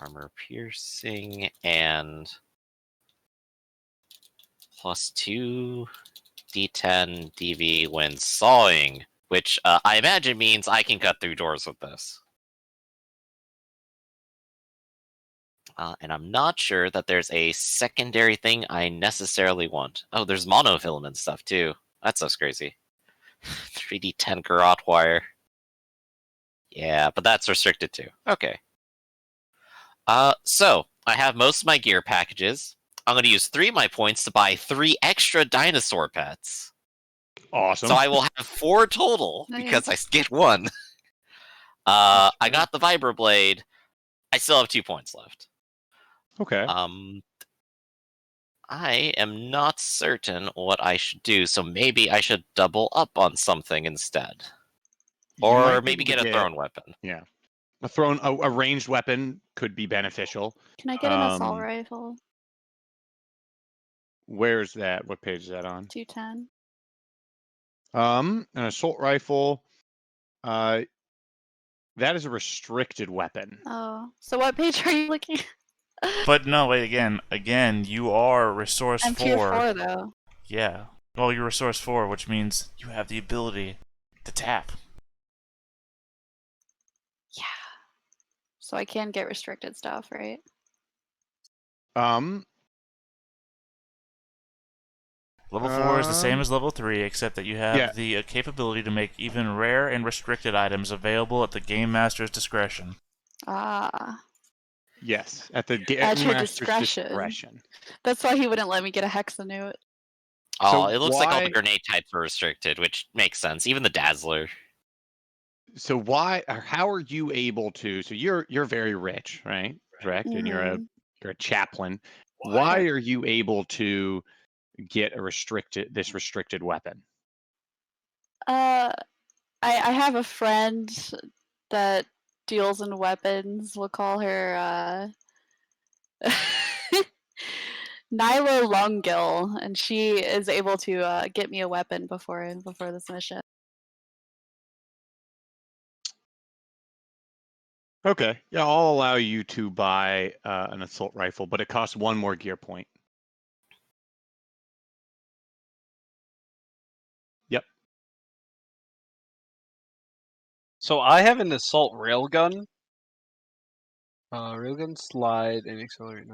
armor piercing, and +2 D10 DV when sawing, which I imagine means I can cut through doors with this. And I'm not sure that there's a secondary thing I necessarily want. Oh, there's monofilament stuff too. That stuff's crazy. 3D10 garrote wire. Yeah, but that's restricted too. Okay. So I have most of my gear packages. I'm going to use 3 of my points to buy 3 extra dinosaur pets. Awesome. So I will have 4 total because I get 1. I got the vibroblade. I still have 2 points left. Okay. I am not certain what I should do, so maybe I should double up on something instead. Or maybe get a thrown weapon. Yeah. A ranged weapon could be beneficial. Can I get an assault rifle? Where's that? What page is that on? 210. An assault rifle. That is a restricted weapon. Oh, so what page are you looking at? But no, wait, again, you are resource 4. I'm tier 4 though. Yeah. Well, you're resource 4, which means you have the ability to tap. Yeah. So I can get restricted stuff, right? Level 4 is the same as level 3, except that you have the capability to make even rare and restricted items available at the Game Master's discretion. Ah. Yes, at the At your Master's discretion. That's why he wouldn't let me get a hexanute. Oh, So it looks like all the grenade types are restricted, which makes sense. Even the Dazzler. So how are you able to? So you're very rich, right? Correct, and you're a chaplain. Why are you able to get this restricted weapon? I have a friend that deals in weapons. We'll call her Nyla Longgill, and she is able to get me a weapon before this mission. Okay, yeah, I'll allow you to buy an assault rifle, but it costs 1 more gear point. Yep. So I have an assault railgun. Railgun slide and accelerate.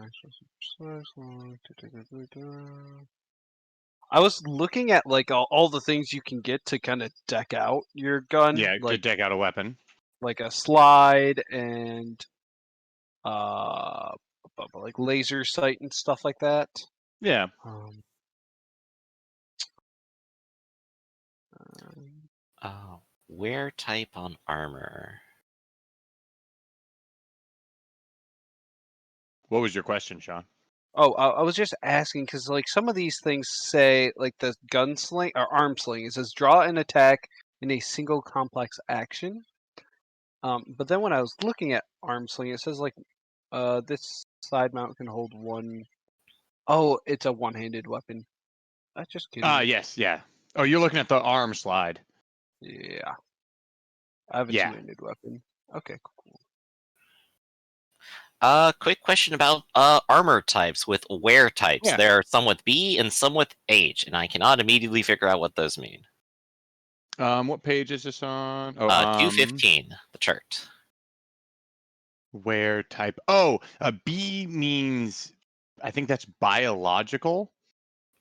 I was looking at like all the things you can get to kind of deck out your gun. Yeah, like, to deck out a weapon. Like a slide and like laser sight and stuff like that. Yeah. Wear type on armor. What was your question, Sean? Oh, I was just asking because like some of these things say like the gunsling or arm sling. It says draw an attack in a single complex action. But then when I was looking at arm sling, it says like this side mount can hold 1. Oh, it's a one-handed weapon. That's just kidding. Yes, yeah. Oh, you're looking at the arm slide. Yeah. I have a two-handed weapon. Okay, cool. Quick question about armor types with wear types. Yeah. There are some with B and some with H, and I cannot immediately figure out what those mean. What page is this on? 215, the chart. Wear type. Oh, B means, I think that's biological.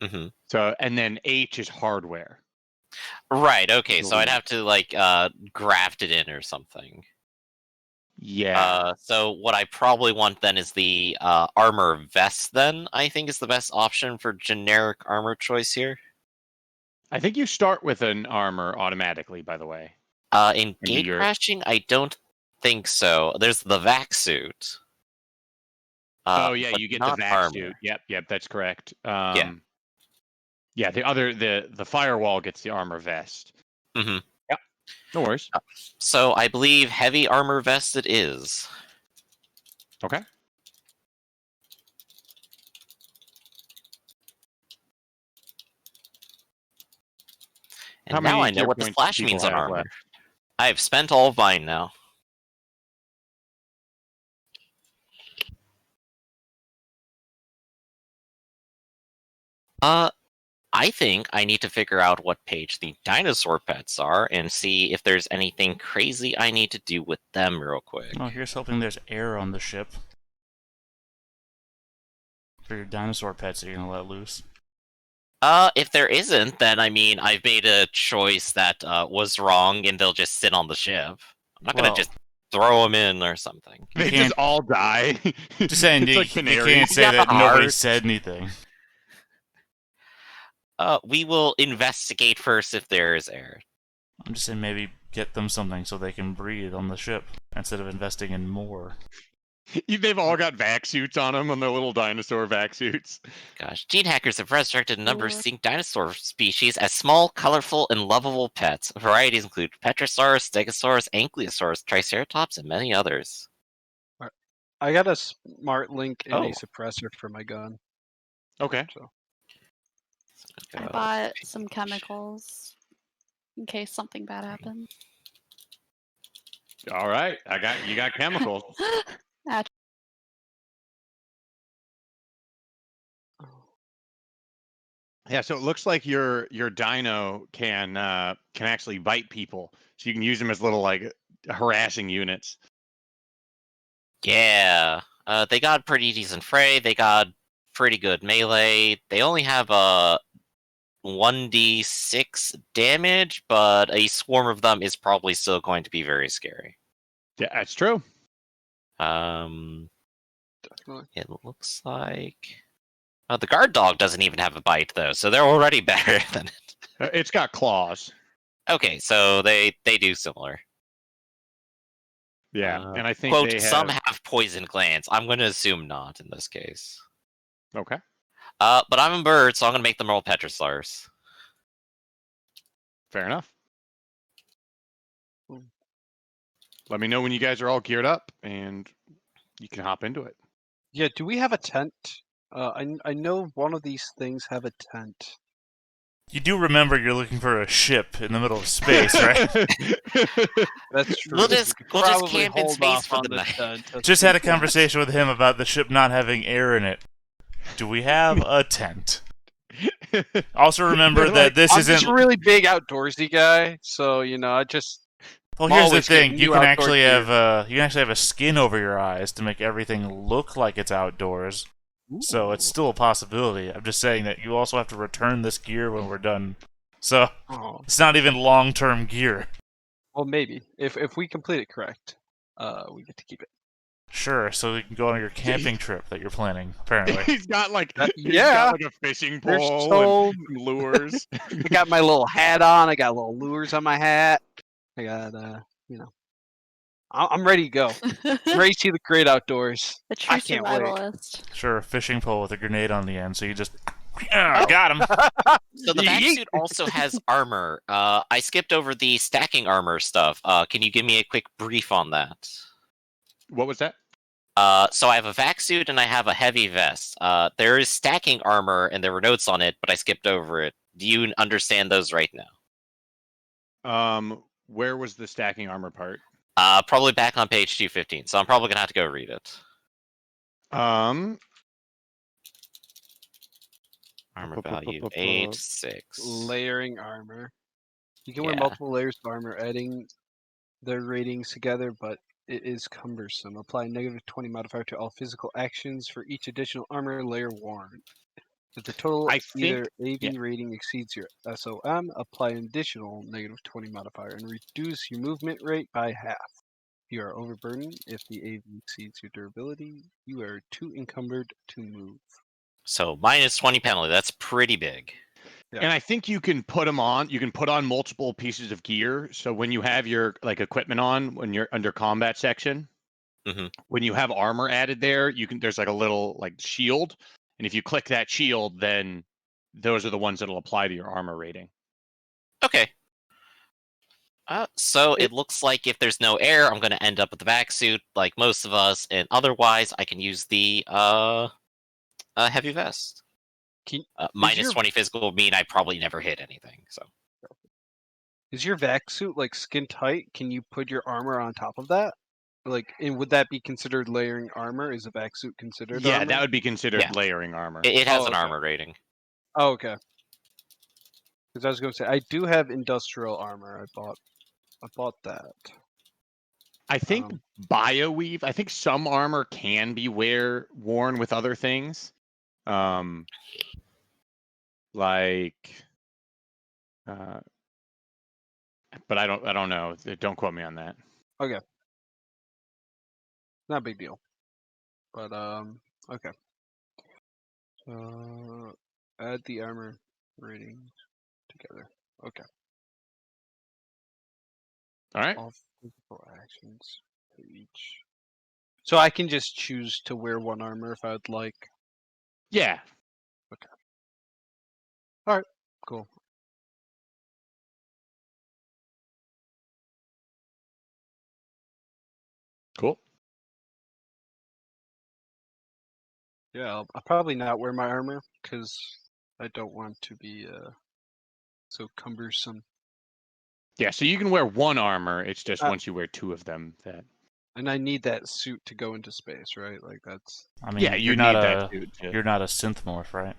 Mm-hmm. So, and then H is hardware. Right, okay, so I'd have to, like, graft it in or something. Yeah. So what I probably want then is the armor vest then, I think is the best option for generic armor choice here. I think you start with an armor automatically, by the way. In gate crashing, I don't think so. There's the vac suit. Oh, yeah, you get the vac suit. Yep, that's correct. Yeah, the Firewall gets the armor vest. Mm-hmm. Yep, no worries. So I believe heavy armor vest it is. Okay. And now I know what the splash means on armor. I have spent all of mine now. I think I need to figure out what page the dinosaur pets are and see if there's anything crazy I need to do with them real quick. Oh, here's hoping there's air on the ship for your dinosaur pets that you're gonna let loose. If there isn't, then I mean, I've made a choice that was wrong, and they'll just sit on the ship. I'm not gonna just throw them in or something. They just all die. Just saying, It's you, like you canaries. can't say that nobody said anything. We will investigate first if there is air. I'm just saying maybe get them something so they can breathe on the ship instead of investing in more. They've all got vac suits on them, on their little dinosaur vac suits. Gosh, gene hackers have resurrected a number of extinct dinosaur species as small, colorful, and lovable pets. Varieties include Petrosaurus, Stegosaurus, Ankylosaurus, Triceratops, and many others. I got a smart link and Oh. a suppressor for my gun. Okay. So I bought some chemicals in case something bad happens. All right. You got chemicals. Yeah, so it looks like your dino can actually bite people. So you can use them as little like harassing units. Yeah, they got pretty decent fray. They got pretty good melee. They only have a 1d6 damage, but a swarm of them is probably still going to be very scary. Yeah, that's true. definitely. It looks like the guard dog doesn't even have a bite though, so they're already better than it. It's got claws. Okay, so they do similar. Yeah, and I think Quote, they have... some have poison glands. I'm going to assume not in this case. Okay. But I'm a bird, so I'm going to make them roll Petrosaurs. Fair enough. Let me know when you guys are all geared up, and you can hop into it. Yeah, do we have a tent? I know one of these things have a tent. You do remember you're looking for a ship in the middle of space, right? That's true. We'll just Probably camp in hold space off for on the the night. tent. Just had a conversation with him about the ship not having air in it. Do we have a tent? Also remember that this I'm isn't... just a really big outdoorsy guy, so I just... Well, I'm here's the always thing. getting You new can outdoor actually gear. have a skin over your eyes to make everything look like it's outdoors. So it's still a possibility. I'm just saying that you also have to return this gear when we're done. So Oh, it's not even long-term gear. well, maybe if we complete it correct, we get to keep it. Sure, so you can go on your camping trip that you're planning, apparently. He's got like yeah. a fishing There's pole and some lures. I got my little hat on. I got little lures on my hat. I got I'm ready to go. I'm ready to see the great outdoors. A true I can't wait. survivalist. Sure, a fishing pole with a grenade on the end, so you just... got him! So the back suit also has armor. I skipped over the stacking armor stuff. Can you give me a quick brief on that? What was that? So I have a vac suit and I have a heavy vest. There is stacking armor and there were notes on it, but I skipped over it. Do you understand those right now? Where was the stacking armor part? Probably back on page 215. So I'm probably gonna have to go read it. Armor value 8/6. Layering armor. You can wear Yeah. multiple layers of armor, adding their ratings together, but it is cumbersome. Apply a negative 20 modifier to all physical actions for each additional armor layer worn. If the total either AV rating exceeds your SOM, apply an additional negative 20 modifier and reduce your movement rate by half. You are overburdened. If the AV exceeds your durability, you are too encumbered to move. So minus 20 penalty. That's pretty big. Yeah. And I think you can put them on. You can put on multiple pieces of gear. So when you have your equipment on, when you're under combat section, when you have armor added there, there's like a little shield, and if you click that shield, then those are the ones that'll apply to your armor rating. Okay. So it looks like if there's no air, I'm going to end up with the vac suit, like most of us, and otherwise I can use the heavy vest. Minus 20 physical would mean I probably never hit anything. So, is your vac suit skin tight? Can you put your armor on top of that? And would that be considered layering armor? Is a vac suit considered? Yeah, armor? that would be considered layering armor. It has an armor rating. Oh, okay. Because I was going to say I do have industrial armor. I bought that. I think bioweave. I think some armor can be worn with other things, like, but I don't know. Don't quote me on that. Okay. Not a big deal. But okay. Add the armor ratings together. Okay. All right. All physical actions for each. So I can just choose to wear one armor if I would like. Yeah. Okay. All right. Cool. Cool. Yeah, I'll probably not wear my armor because I don't want to be so cumbersome. Yeah. So you can wear one armor. It's just Uh, once you wear two of them that. And I need that suit to go into space, right? Like that's. I mean, Yeah, you need that suit. you're not a synth morph, right?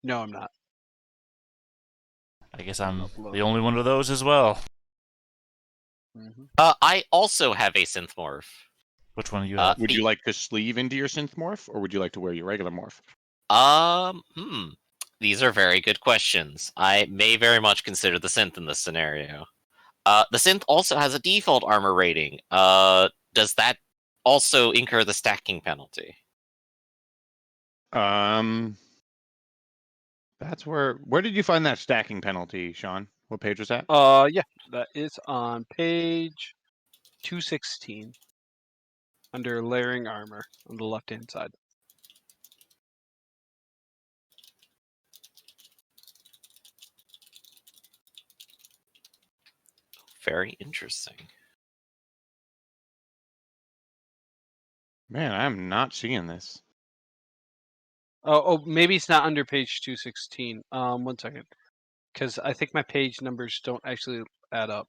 No, I'm not. I guess I'm Upload. the only one of those as well. Mm-hmm. I also have a synth morph. Which one do you have? Would you like to sleeve into your synth morph, or would you like to wear your regular morph? These are very good questions. I may very much consider the synth in this scenario. The synth also has a default armor rating. Does that also incur the stacking penalty? That's where did you find that stacking penalty, Sean? What page was that? Yeah, that is on page 216 under layering armor on the left-hand side. Very interesting. Man, I'm not seeing this. Oh, maybe it's not under page 216. 1 second, because I think my page numbers don't actually add up.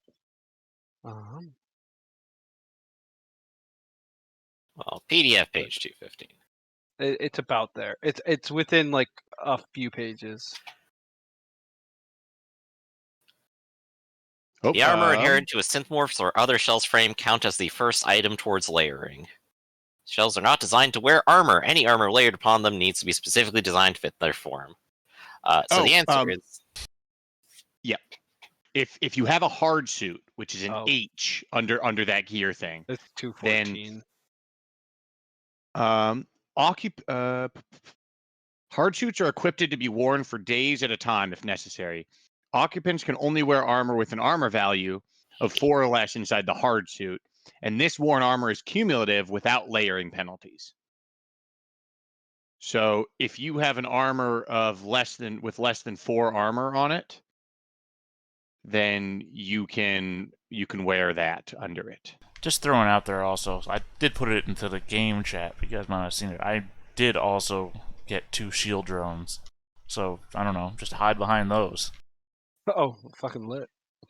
Well, PDF page 215. It's about there. It's within like a few pages. Oh, The armor inherent to a synthmorph's or other shell's frame count as the first item towards layering. Shells are not designed to wear armor. Any armor layered upon them needs to be specifically designed to fit their form. So the answer is... Yeah. If you have a hard suit, which is an Oh. H under that gear thing, It's 214. Hard suits are equipped to be worn for days at a time if necessary. Occupants can only wear armor with an armor value of 4 or less inside the hard suit, and this worn armor is cumulative without layering penalties. So if you have an armor of less than 4 armor on it, then you can wear that under it. Just throwing out there also, I did put it into the game chat, but you guys might not have seen it. I did also get 2 shield drones. So, I don't know, just hide behind those. Oh, fucking lit.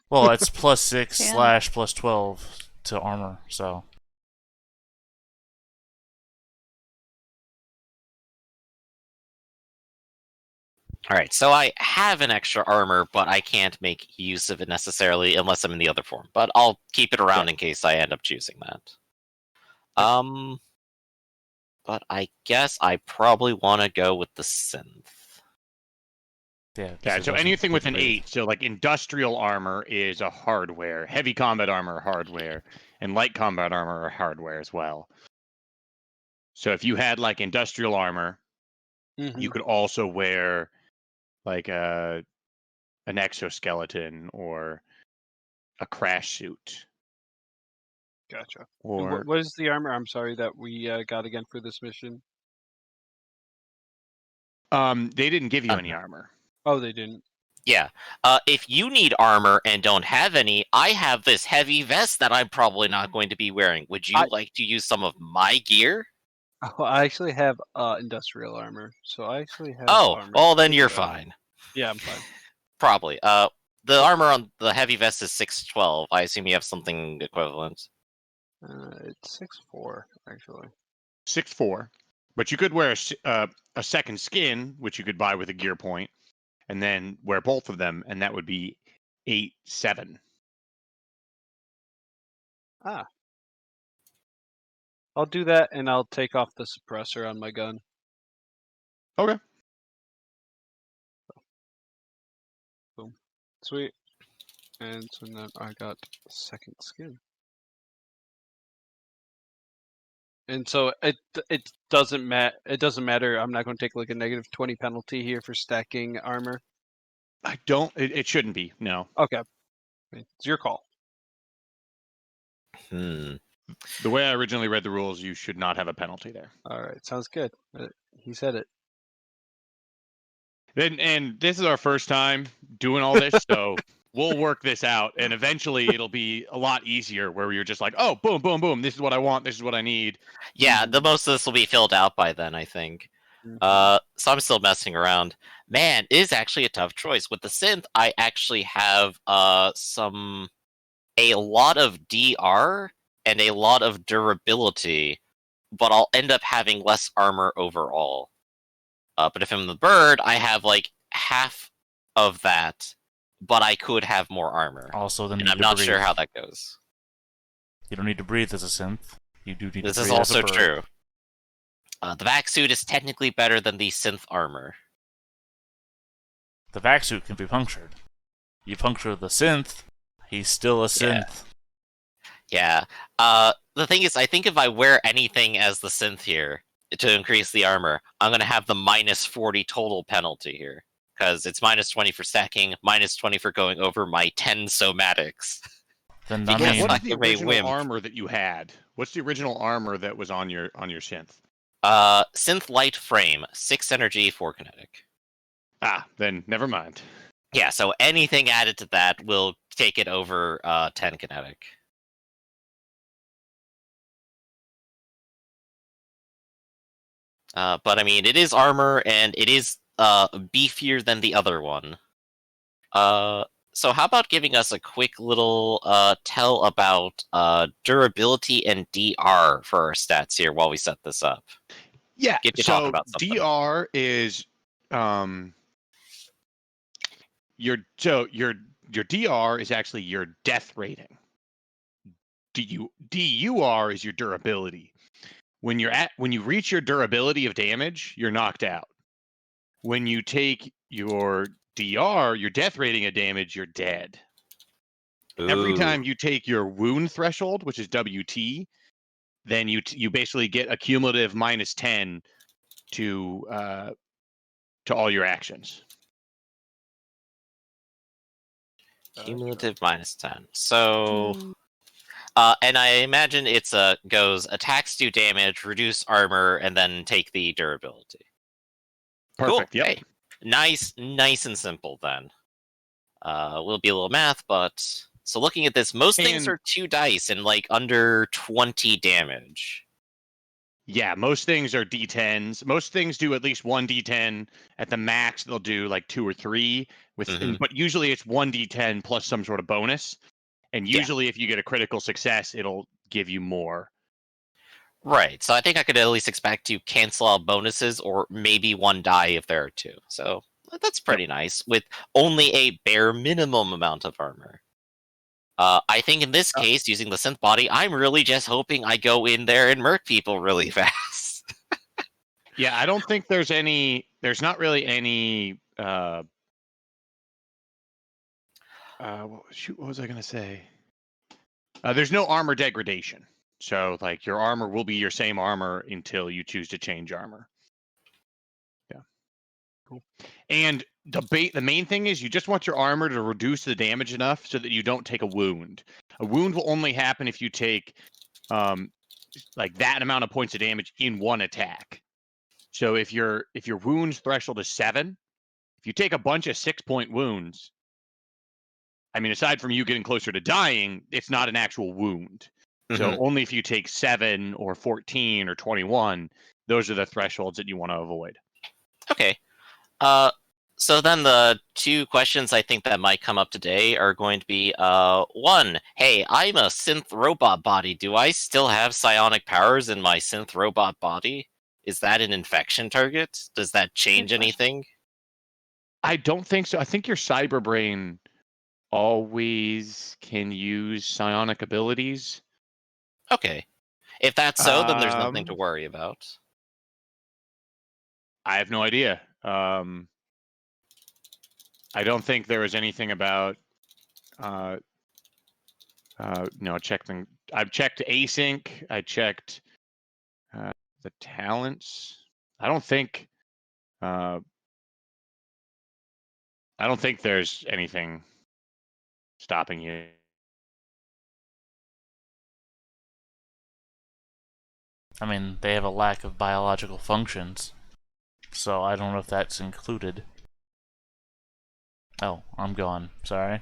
Well, it's +6 Yeah. / +12 to armor, so. Alright, so I have an extra armor, but I can't make use of it necessarily unless I'm in the other form. But I'll keep it around in case I end up choosing that. But I guess I probably want to go with the synth. Yeah, so anything with an 8, so like industrial armor is a hardware, heavy combat armor hardware, and light combat armor are hardware as well. So if you had like industrial armor, you could also wear like an exoskeleton or a crash suit. Gotcha. Or what is the armor? I'm sorry that we got again for this mission. they didn't give you any armor. Oh, they didn't. Yeah. If you need armor and don't have any, I have this heavy vest that I'm probably not going to be wearing. Would you like to use some of my gear? Oh, I actually have industrial armor, so I actually have. Oh, armor. well then you're fine. Yeah, I'm fine. Probably. The armor on the heavy vest is 612. I assume you have something equivalent. It's 6'4", actually. 6'4", But you could wear a second skin, which you could buy with a gear point, and then wear both of them, and that would be 8-7. Ah. I'll do that, and I'll take off the suppressor on my gun. Okay. Boom. Sweet. And so then I got second skin. And so it doesn't matter. I'm not going to take like a negative 20 penalty here for stacking armor. I don't. It shouldn't be. No. Okay. It's your call. Hmm. The way I originally read the rules, you should not have a penalty there. All right. Sounds good. He said it. And this is our first time doing all this, so we'll work this out, and eventually it'll be a lot easier where you're just like, oh, boom, boom, boom. This is what I want. This is what I need. Yeah, the most of this will be filled out by then, I think. Mhm. So I'm still messing around. Man, it is actually a tough choice. With the synth, I actually have a lot of DR and a lot of durability, but I'll end up having less armor overall. But if I'm the bird, I have like half of that, but I could have more armor. Also, the need And I'm to not breathe. sure how that goes. You don't need to breathe as a synth. You do need This to is breathe as a also bird. true. The vac suit is technically better than the synth armor. The vac suit can be punctured. You puncture the synth, he's still a synth. Yeah. The thing is, I think if I wear anything as the synth here to increase the armor, I'm going to have the minus 40 total penalty here. Because it's minus 20 for stacking, minus 20 for going over my 10 somatics. Then Because I mean, What's like the a original wimp. armor that you had? What's the original armor that was on your synth? Synth light frame, 6 energy, 4 kinetic. Ah, then never mind. Yeah, so anything added to that will take it over 10 kinetic. But I mean, it is armor, and it is beefier than the other one. So how about giving us a quick little tell about durability and DR for our stats here while we set this up? Yeah. Get you talking So about something. DR is your DR is actually your death rating. DUR is your durability. When you reach your durability of damage, you're knocked out. When you take your DR, your death rating of damage, you're dead. Every Ooh. time you take your wound threshold, which is WT, then you basically get a cumulative minus 10 to all your actions. Cumulative minus 10. So, Mm. and I imagine it's goes attacks do damage, reduce armor, and then take the durability. Perfect. Cool. Yep. Hey, nice and simple then. Will be a little math, but so looking at this, most things And- are 2 dice and like under 20 damage. Yeah, most things are D10s. Most things do at least 1 D10. At the max, they'll do like 2 or 3. But usually it's 1 D10 plus some sort of bonus. And Yeah. usually, if you get a critical success, it'll give you more. Right. So I think I could at least expect to cancel out bonuses or maybe 1 die if there are 2. So that's pretty nice with only a bare minimum amount of armor. I think in this case, using the synth body, I'm really just hoping I go in there and murk people really fast. Yeah, I don't think there's not really any. What was I going to say? There's no armor degradation. So, like, your armor will be your same armor until you choose to change armor. Yeah. Cool. And the main thing is you just want your armor to reduce the damage enough so that you don't take a wound. A wound will only happen if you take like that amount of points of damage in one attack. So if your wounds threshold is 7, if you take a bunch of 6-point wounds, I mean, aside from you getting closer to dying, it's not an actual wound. So only if you take 7 or 14 or 21, those are the thresholds that you want to avoid. Okay. So then the 2 questions I think that might come up today are going to be, 1, hey, I'm a synth robot body. Do I still have psionic powers in my synth robot body? Is that an infection target? Does that change anything? I don't think so. I think your cyber brain always can use psionic abilities. Okay. If that's so, then there's nothing to Um, worry about. I have no idea. I don't think there was anything about. No, checking. I've checked async. I checked the talents. I don't think. I don't think there's anything stopping you. I mean, they have a lack of biological functions, so I don't know if that's included. Oh, I'm gone. Sorry.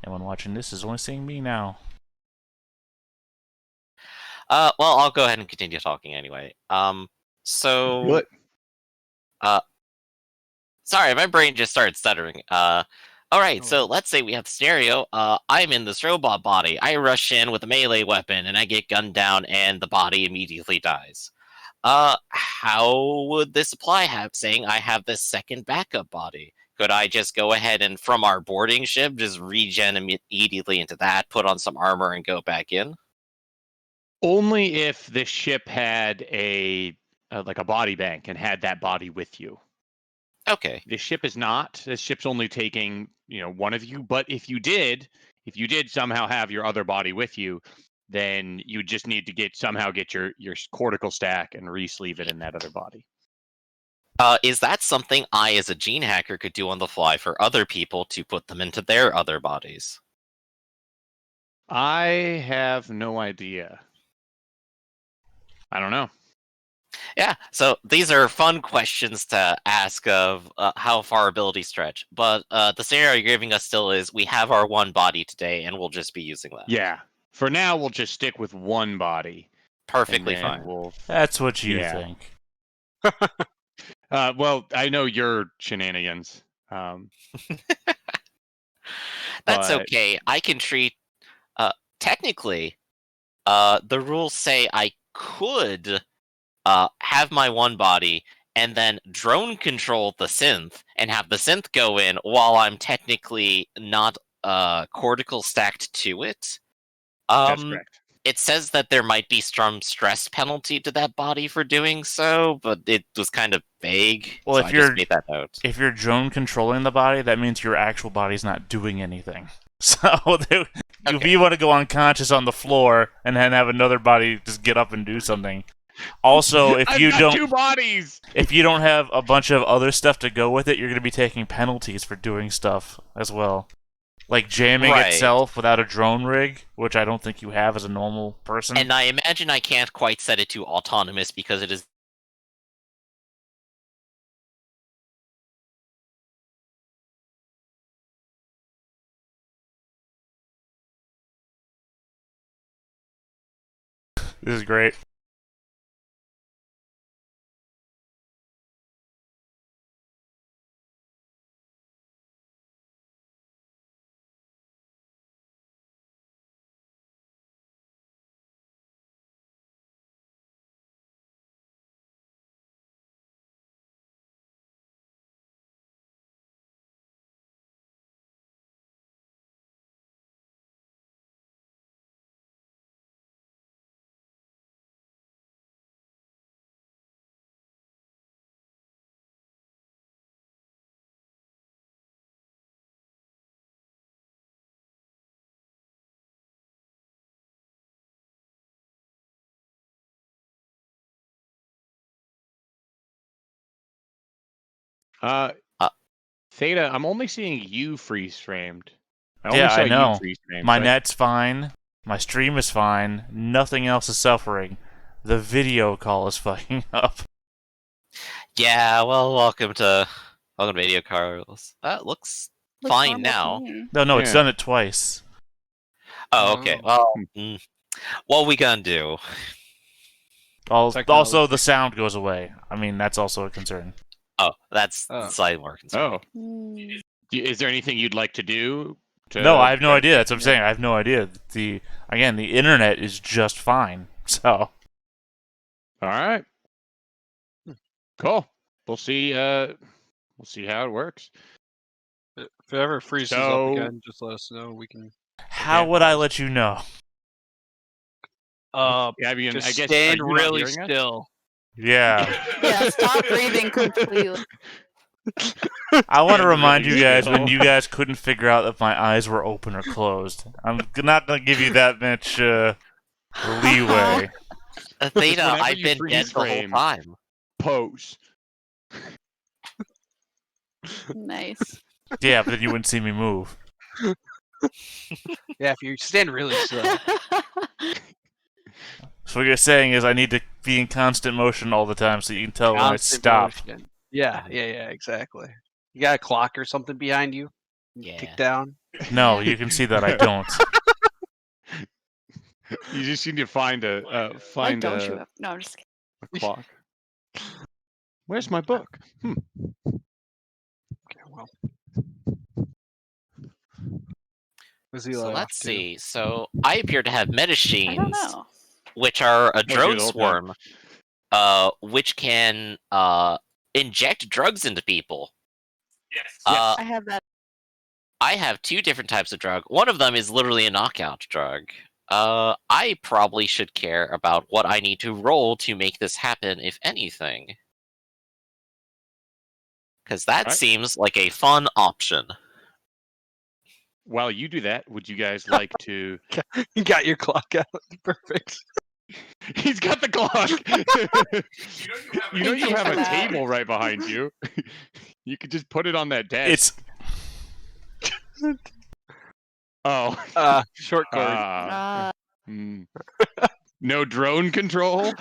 Anyone watching this is only seeing me now. Well, I'll go ahead and continue talking anyway. So... What? Sorry, my brain just started stuttering. Alright, so let's say we have the scenario. I'm in this robot body. I rush in with a melee weapon, and I get gunned down, and the body immediately dies. How would this apply, saying I have this second backup body? Could I just go ahead and, from our boarding ship, just regen immediately into that, put on some armor, and go back in? Only if the ship had like a body bank and had that body with you. Okay. The ship is not. The ship's only taking, one of you. But if you did somehow have your other body with you, then you just need to somehow get your cortical stack and re-sleeve it in that other body. Is that something I, as a gene hacker, could do on the fly for other people to put them into their other bodies? I have no idea. I don't know. Yeah, so these are fun questions to ask of how far abilities stretch. But the scenario you're giving us still is we have our one body today, and we'll just be using that. Yeah. For now, we'll just stick with one body. Perfectly and then fine. That's what you Yeah. think. Well, I know your shenanigans. That's but- okay. I can treat... technically, the rules say I could have my one body and then drone control the synth and have the synth go in while I'm technically not cortical stacked to it. That's correct. It says that there might be some stress penalty to that body for doing so, but it was kind of vague, Well, so if I you're just made that note. if you're drone controlling the body, that means your actual body's not doing anything. So if you want to go unconscious on the floor and then have another body just get up and do something. Also, if I've you got don't 2 bodies. if you don't have a bunch of other stuff to go with it, you're going to be taking penalties for doing stuff as well. Like jamming Right. itself without a drone rig, which I don't think you have as a normal person. And I imagine I can't quite set it to autonomous because it is... This is great. Theta, I'm only seeing you freeze framed. I only Yeah, saw I know. you freeze framed. My so net's fine. My stream is fine. Nothing else is suffering. The video call is fucking up. Yeah, well, welcome to Video Carlos. That looks fine normal to now. me. No, it's Yeah. done it twice. Oh, okay. Well, what we gonna do? Also, Technology. the sound goes away. I mean, that's also a concern. Oh, that's Oh. slightly more concerning. Oh, Hmm. is there anything you'd like to do? No, I have no idea. That's what I'm Yeah. saying. I have no idea. The internet is just fine. So All right. Cool. We'll see. We'll see how it works. If it ever freezes up So- again, just let us know. We can. How would I let you know? I mean, Just I guess stand are you not really hearing us? still. Yeah. Yeah, stop breathing completely. I want to Stand remind really you guys when still. you guys couldn't figure out if my eyes were open or closed. I'm not going to give you that much leeway. Theta, whenever I've you been dead freeze the whole frame. time. Pose. Nice. Yeah, but then you wouldn't see me move. Yeah, if you stand really still. So what you're saying is I need to be in constant motion all the time so you can tell when I Constant stop. motion. Yeah, exactly. You got a clock or something behind you? Yeah. Tick down. No, you can see that I don't. You just need to find Why find don't you a, have? No, I'm just kidding. a clock. Where's my book? Okay, well. Was he So let let's off too? see. So I appear to have I don't metachines, know. which are a you the drone whole time. swarm, which can inject drugs into people. Yes. I have that. I have two different types of drug. One of them is literally a knockout drug. I probably should care about what I need to roll to make this happen, if anything. Because that Alright. seems like a fun option. While you do that, would you guys like to? You got your clock out. Perfect. He's got the clock. You know you Thank you have for a that. table right behind you. You could just put it on that desk. It's Short cord. Hmm. No drone control.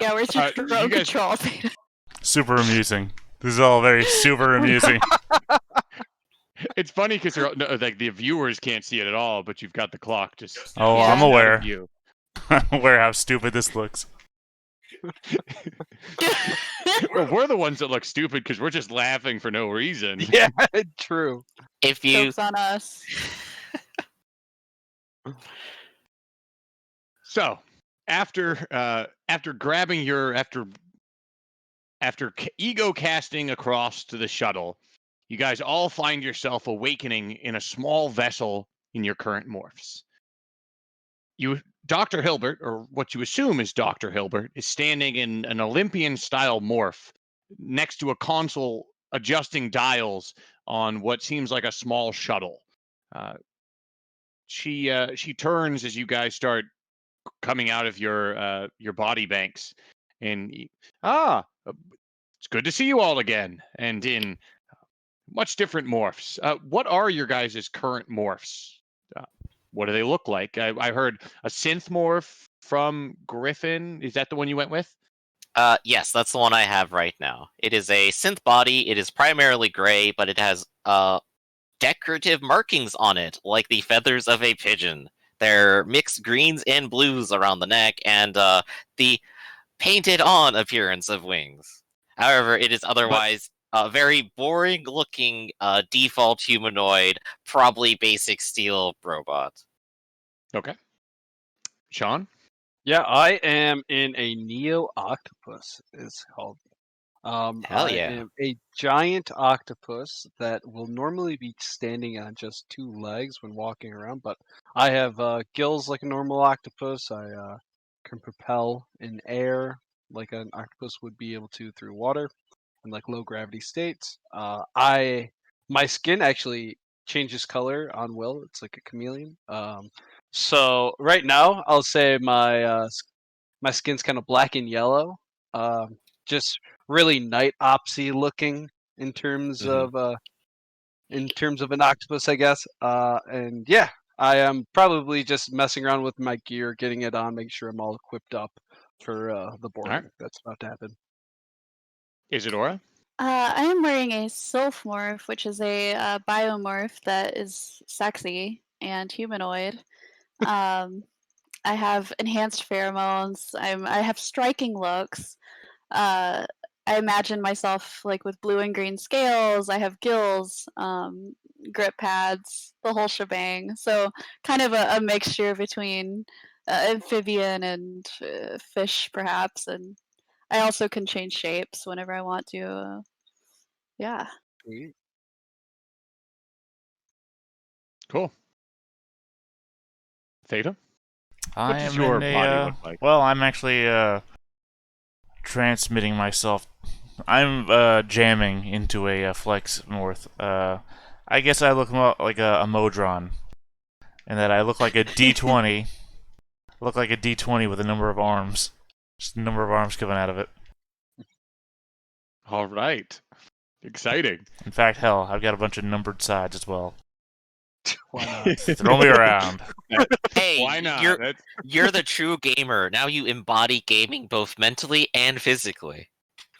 Yeah, where's your you drone guys- control? super amusing. This is all very super amusing. It's funny because like the viewers can't see it at all, but you've got the clock just. Oh, Yeah. I'm out of aware. view. I'm aware how stupid this looks. Well, we're the ones that look stupid because we're just laughing for no reason. Yeah, true. If you Jokes on us. So, after grabbing your ego casting across to the shuttle, you guys all find yourself awakening in a small vessel in your current morphs. Dr. Hilbert, or what you assume is Dr. Hilbert, is standing in an Olympian-style morph next to a console adjusting dials on what seems like a small shuttle. She turns as you guys start coming out of your body banks, and it's good to see you all again, and in much different morphs. What are your guys' current morphs? What do they look like? I heard a synth morph from Griffin. Is that the one you went with? yes, that's the one I have right now. It is a synth body. It is primarily gray, but it has decorative markings on it, like the feathers of a pigeon. They're mixed greens and blues around the neck, and the painted-on appearance of wings. However, it is otherwise a very boring-looking default humanoid, probably basic steel robot. Okay. Sean? Yeah, I am in a Neo Octopus. It's called. Hell yeah. I am a giant octopus that will normally be standing on just two legs when walking around, but I have gills like a normal octopus. I can propel in air like an octopus would be able to through water in like low gravity states. My skin actually changes color on will. It's like a chameleon. So right now I'll say my skin's kind of black and yellow. Just really night opsy looking in terms Mhm. of an octopus, I guess. And yeah, I am probably just messing around with my gear, getting it on, making sure I'm all equipped up for the boarding that's about to happen. Isadora? I am wearing a sylph morph, which is a biomorph that is sexy and humanoid. I have enhanced pheromones. I have striking looks. I imagine myself like with blue and green scales. I have gills, grip pads, the whole shebang. So kind of a mixture between amphibian and fish, perhaps. And I also can change shapes whenever I want to. Yeah. Sweet. Cool. Theta? I does am your in body a. look like? Well, I'm actually transmitting myself. I'm jamming into a flex north. I guess I look like a Modron, and that I look like a D20. Look like a D20 with a number of arms. Just a number of arms coming out of it. All right. Exciting. In fact, hell, I've got a bunch of numbered sides as well. Why not? Throw me around. Hey, Why not? you're the true gamer. Now you embody gaming both mentally and physically.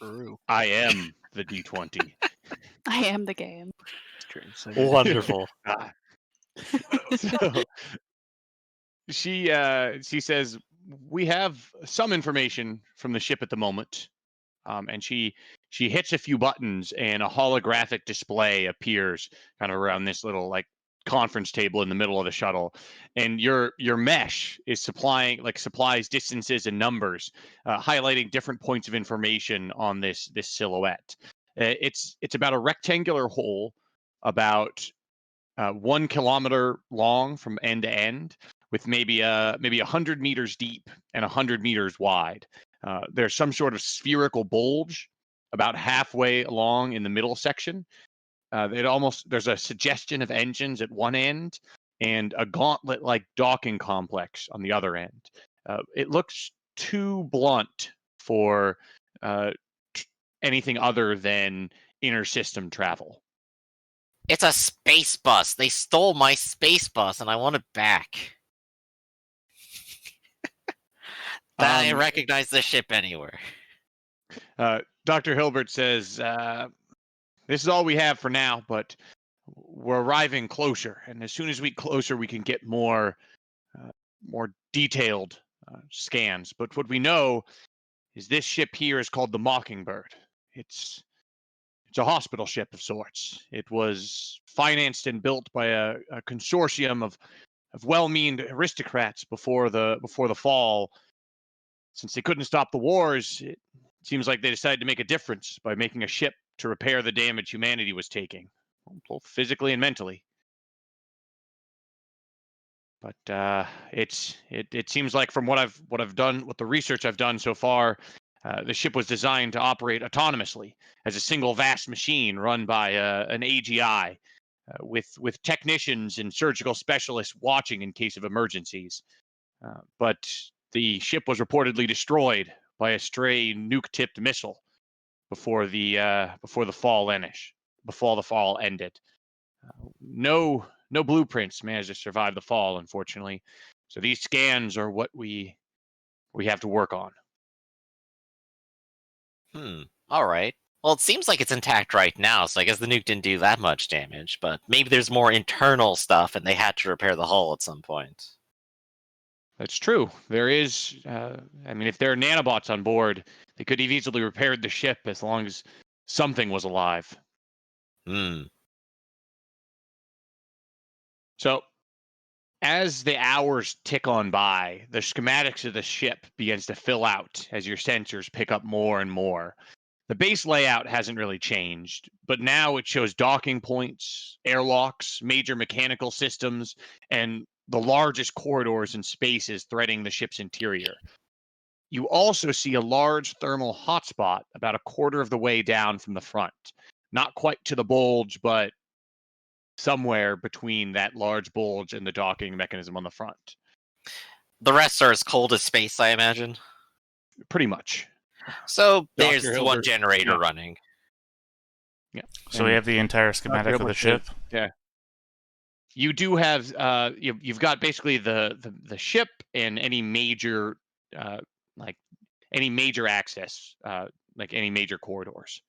True. I am the D20. I am the game. Transcendent. Wonderful. Ah. So she says we have some information from the ship at the moment, and she hits a few buttons and a holographic display appears kind of around this little like conference table in the middle of the shuttle, and your mesh is supplies distances and numbers, highlighting different points of information on this silhouette. It's about a rectangular hole about 1 kilometer long from end to end, with maybe 100 meters deep and 100 meters wide. There's some sort of spherical bulge about halfway along in the middle section. There's a suggestion of engines at one end and a gauntlet-like docking complex on the other end. It looks too blunt for anything other than inter-system travel. It's a space bus. They stole my space bus, and I want it back. I recognize the ship anywhere. Dr. Hilbert says, this is all we have for now, but we're arriving closer. And as soon as we closer, we can get more detailed scans. But what we know is this ship here is called the Mockingbird. It's a hospital ship of sorts. It was financed and built by a consortium of well-meaned aristocrats before the fall. Since they couldn't stop the wars, it seems like they decided to make a difference by making a ship to repair the damage humanity was taking, both physically and mentally. But it seems like from what the research I've done so far, the ship was designed to operate autonomously as a single vast machine run by an AGI, with technicians and surgical specialists watching in case of emergencies. But the ship was reportedly destroyed by a stray nuke-tipped missile before the fall ended. No blueprints managed to survive the fall, unfortunately. So these scans are what we have to work on. All right. Well, it seems like it's intact right now, so I guess the nuke didn't do that much damage, but maybe there's more internal stuff and they had to repair the hull at some point. That's true. There is, if there are nanobots on board, they could have easily repaired the ship as long as something was alive. So, as the hours tick on by, the schematics of the ship begins to fill out as your sensors pick up more and more. The base layout hasn't really changed, but now it shows docking points, airlocks, major mechanical systems, and the largest corridors and spaces threading the ship's interior. You also see a large thermal hotspot about a quarter of the way down from the front. Not quite to the bulge, but somewhere between that large bulge and the docking mechanism on the front. The rest are as cold as space, I imagine. Pretty much. So Dr. there's one generator running. Yeah. So we have the entire schematic of the ship. Yeah. You do have you've got basically the ship and any major any major access, like any major corridors.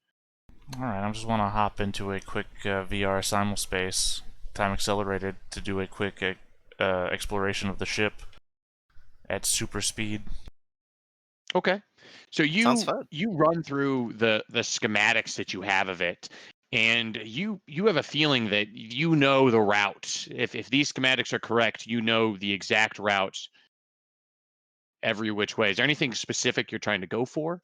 All right, I just want to hop into a quick VR simulspace, time accelerated, to do a quick exploration of the ship at super speed. Okay. So Sounds fun. you run through the schematics that you have of it, and you have a feeling that you know the routes. If these schematics are correct, you know the exact routes every which way. Is there anything specific you're trying to go for?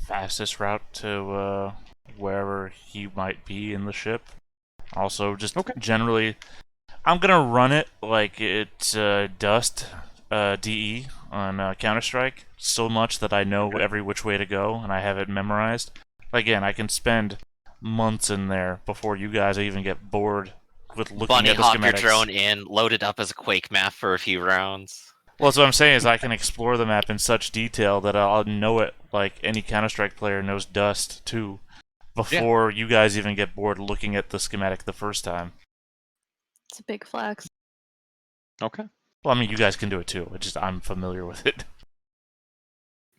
fastest route to wherever he might be in the ship. Also, just generally, I'm gonna run it like it's Dust DE on Counter-Strike so much that I know every which way to go and I have it memorized. Again, I can spend months in there before you guys even get bored with looking Bunny at the hop schematics. your drone in, load it up as a Quake map for a few rounds. Well, that's what I'm saying is I can explore the map in such detail that I'll know it like any Counter-Strike player knows Dust too, before you guys even get bored looking at the schematic the first time. It's a big flex. Okay. Well, I mean, you guys can do it too. It's just I'm familiar with it.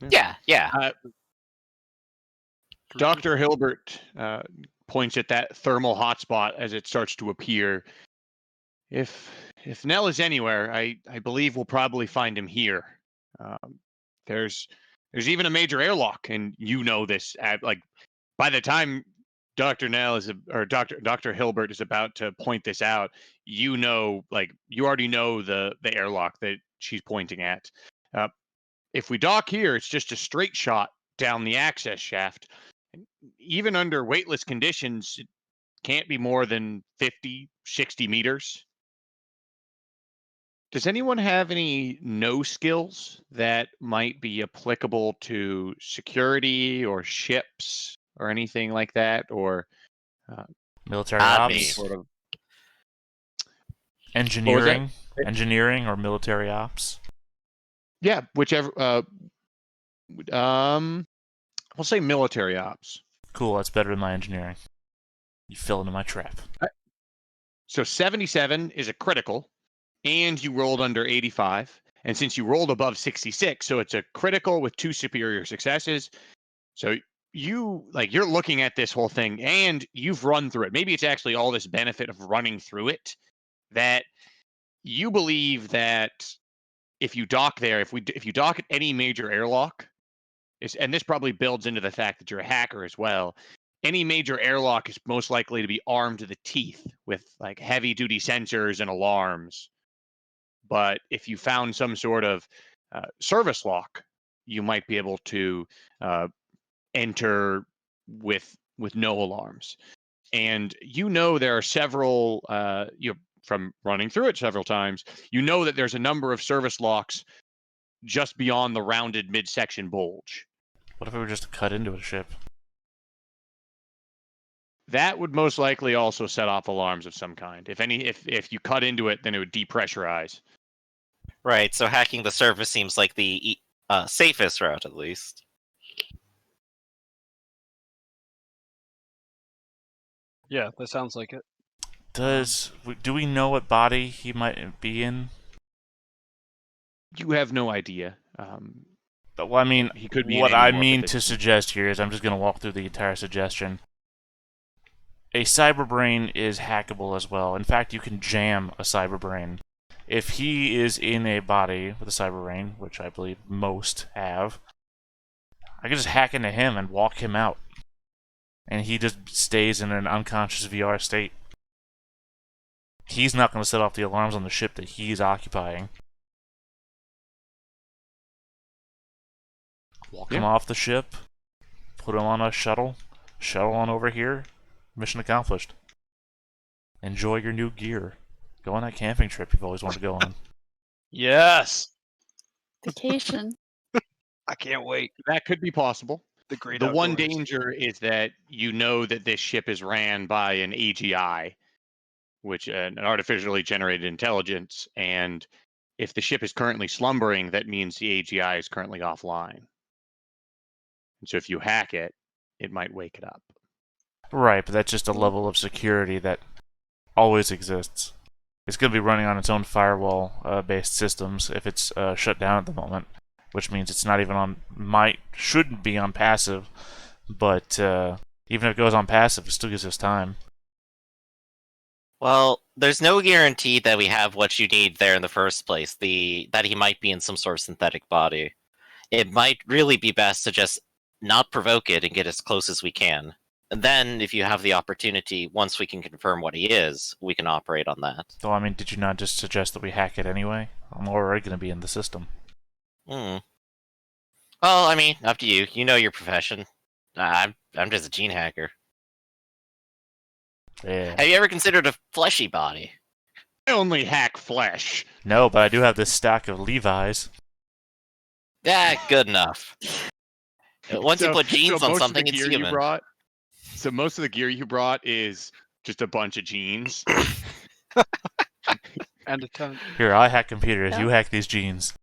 Yeah. Dr. Hilbert points at that thermal hotspot as it starts to appear. If Nell is anywhere, I believe we'll probably find him here. There's even a major airlock, and you know this. By the time Dr. Hilbert is about to point this out, you already know the airlock that she's pointing at. If we dock here, it's just a straight shot down the access shaft. Even under weightless conditions, it can't be more than 50, 60 meters. Does anyone have any no skills that might be applicable to security or ships or anything like that? Or military Not me. ops, sort of engineering or military ops? Yeah, whichever. I'll say military ops. Cool, that's better than my engineering. You fell into my trap. So 77 is a critical, and you rolled under 85. And since you rolled above 66, so it's a critical with 2 superior successes. So you're looking at this whole thing, and you've run through it. Maybe it's actually all this benefit of running through it that you believe that if you dock there, if you dock at any major airlock, and this probably builds into the fact that you're a hacker as well. Any major airlock is most likely to be armed to the teeth with like heavy duty sensors and alarms. But if you found some sort of service lock, you might be able to enter with no alarms. And there are several, from running through it several times, that there's a number of service locks just beyond the rounded midsection bulge. What if we were just to cut into a ship? That would most likely also set off alarms of some kind. If you cut into it, then it would depressurize. Right, so hacking the surface seems like the safest route, at least. Yeah, that sounds like it. Do we know what body he might be in? You have no idea. Well, I mean, he could be what I mean to suggest here is I'm just going to walk through the entire suggestion. A cyberbrain is hackable as well. In fact, you can jam a cyberbrain. If he is in a body with a cyberbrain, which I believe most have, I can just hack into him and walk him out. And he just stays in an unconscious VR state. He's not going to set off the alarms on the ship that he's occupying. Walk him off the ship, put him on a shuttle on over here, mission accomplished. Enjoy your new gear. Go on that camping trip you've always wanted to go on. Yes! Vacation. I can't wait. That could be possible. The one outdoors. danger is that that this ship is ran by an AGI, which an artificially generated intelligence, and if the ship is currently slumbering, that means the AGI is currently offline. And so if you hack it, it might wake it up. Right, but that's just a level of security that always exists. It's going to be running on its own firewall-based systems if it's shut down at the moment, which means it's not even shouldn't be on passive, but even if it goes on passive, it still gives us time. Well, there's no guarantee that we have what you need there in the first place, that he might be in some sort of synthetic body. It might really be best to just not provoke it and get as close as we can. And then, if you have the opportunity, once we can confirm what he is, we can operate on that. So, I mean, did you not just suggest that we hack it anyway? I'm already going to be in the system. Well, I mean, up to you. You know your profession. I'm just a gene hacker. Yeah. Have you ever considered a fleshy body? I only hack flesh. No, but I do have this stack of Levi's. Yeah, good enough. Once you put jeans on most something, of the it's gear human. you brought. So most of the gear you brought is just a bunch of jeans. And a ton. Here, I hack computers. Yeah. You hack these jeans.